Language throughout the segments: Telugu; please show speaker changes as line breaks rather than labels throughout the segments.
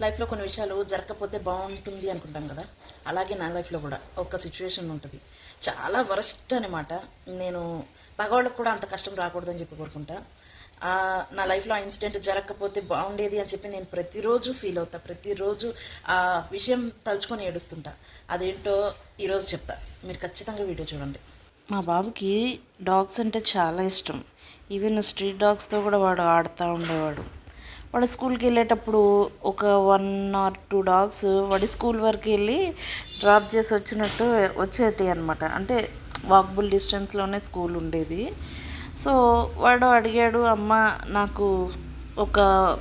లైఫ్లో కొన్ని విషయాలు జరగకపోతే బాగుంటుంది అనుకుంటాం కదా, అలాగే నా లైఫ్లో కూడా ఒక సిచ్యువేషన్ ఉంటుంది. చాలా వరస్ట్ అనమాట. నేను పగవాళ్ళకు కూడా అంత కష్టం రాకూడదని చెప్పి కోరుకుంటా. నా లైఫ్లో ఆ ఇన్సిడెంట్ జరగకపోతే బాగుండేది అని చెప్పి నేను ప్రతిరోజు ఫీల్ అవుతా. ప్రతిరోజు ఆ విషయం తలుచుకొని ఏడుస్తుంటా. అదేంటో ఈరోజు చెప్తా, మీరు ఖచ్చితంగా వీడియో చూడండి. మా బాబుకి డాగ్స్ అంటే చాలా ఇష్టం. ఈవెన్ స్ట్రీట్ డాగ్స్తో కూడా వాడు ఆడుతూ ఉండేవాడు. వాడు స్కూల్కి వెళ్ళేటప్పుడు ఒక 1 or 2 డాగ్స్ వాడి స్కూల్ వరకు వెళ్ళి డ్రాప్ చేసి వచ్చినట్టు వచ్చేటి అనమాట. అంటే వాకబుల్ డిస్టెన్స్లోనే స్కూల్ ఉండేది. సో వాడు అడిగాడు, అమ్మ నాకు ఒక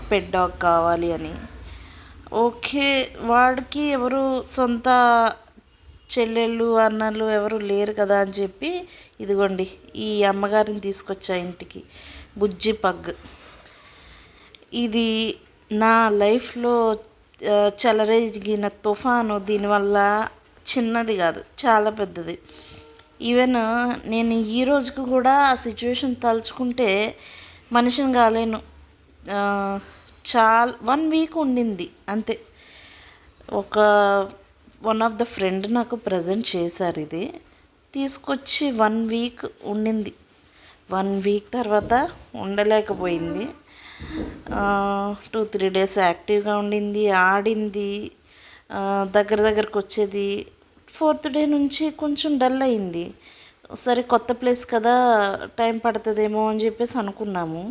పెట్ డాగ్ కావాలి అని. ఓకే, వాడికి ఎవరు సొంత చెల్లెళ్ళు అన్నలు ఎవరు లేరు కదా అని చెప్పి ఇదిగోండి ఈ అమ్మగారిని తీసుకొచ్చా ఇంటికి. బుజ్జి పగ్. ఇది నా లైఫ్లో చెలరేగిన తుఫాను. దీనివల్ల చిన్నది కాదు, చాలా పెద్దది. ఈవెన్ నేను ఈ రోజుకు కూడా ఆ సిచ్యువేషన్ తలుచుకుంటే మనిషిని కాలేను. చాలా 1 week ఉండింది అంతే. వన్ ఆఫ్ ద ఫ్రెండ్ నాకు ప్రజెంట్ చేశారు. ఇది తీసుకొచ్చి 1 week ఉండింది. 1 week తర్వాత ఉండలేకపోయింది. 2-3 days యాక్టివ్గా ఉండింది, ఆడింది, దగ్గరకు వచ్చేది. 4th day నుంచి కొంచెం డల్ అయింది. సరే కొత్త ప్లేస్ కదా, టైం పడుతుందేమో అని చెప్పేసి అనుకున్నాము.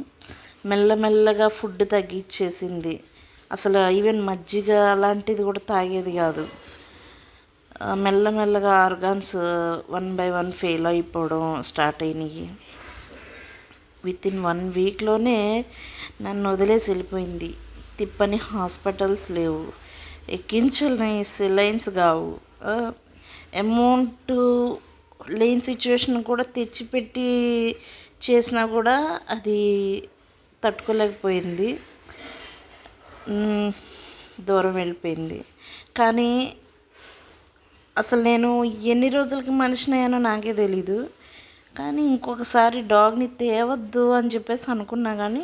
మెల్లమెల్లగా ఫుడ్ తగ్గించేసింది. అసలు ఈవెన్ మజ్జిగ అలాంటిది కూడా తాగేది కాదు. మెల్లమెల్లగా ఆర్గాన్స్ 1 by 1 ఫెయిల్ అయిపోవడం స్టార్ట్ అయినాయి. వితిన్ 1 weekలోనే నన్ను వదిలేసి వెళ్ళిపోయింది. తిప్పని హాస్పిటల్స్ లేవు, ఎక్కించని సెలైన్స్ కావు, అమౌంట్ లేని సిచ్యువేషన్ కూడా తెచ్చిపెట్టి చేసినా కూడా అది తట్టుకోలేకపోయింది. దూరం వెళ్ళిపోయింది. కానీ అసలు నేను ఎన్ని రోజులకి మనిషిని అయ్యానో నాకే తెలీదు. కానీ ఇంకొకసారి డాగ్ని తేవద్దు అని చెప్పేసి అనుకున్నా, కానీ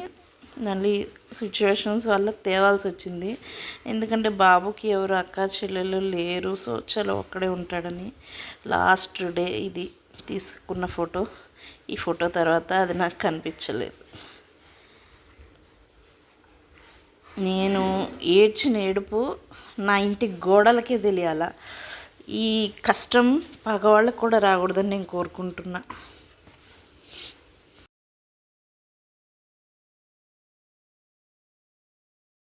మళ్ళీ సిచ్యువేషన్స్ వల్ల తేవాల్సి వచ్చింది. ఎందుకంటే బాబుకి ఎవరు అక్క చెల్లెలు లేరు. సో చలో ఒక్కడే ఉంటాడని. లాస్ట్ డే ఇది తీసుకున్న ఫోటో. ఈ ఫోటో తర్వాత అది నాకు కనిపించలేదు. నేను ఏడ్చిన ఏడుపు నా ఇంటి గోడలకే తెలియాల. ఈ కష్టం పగవాళ్ళకు కూడా రాకూడదని నేను కోరుకుంటున్నా.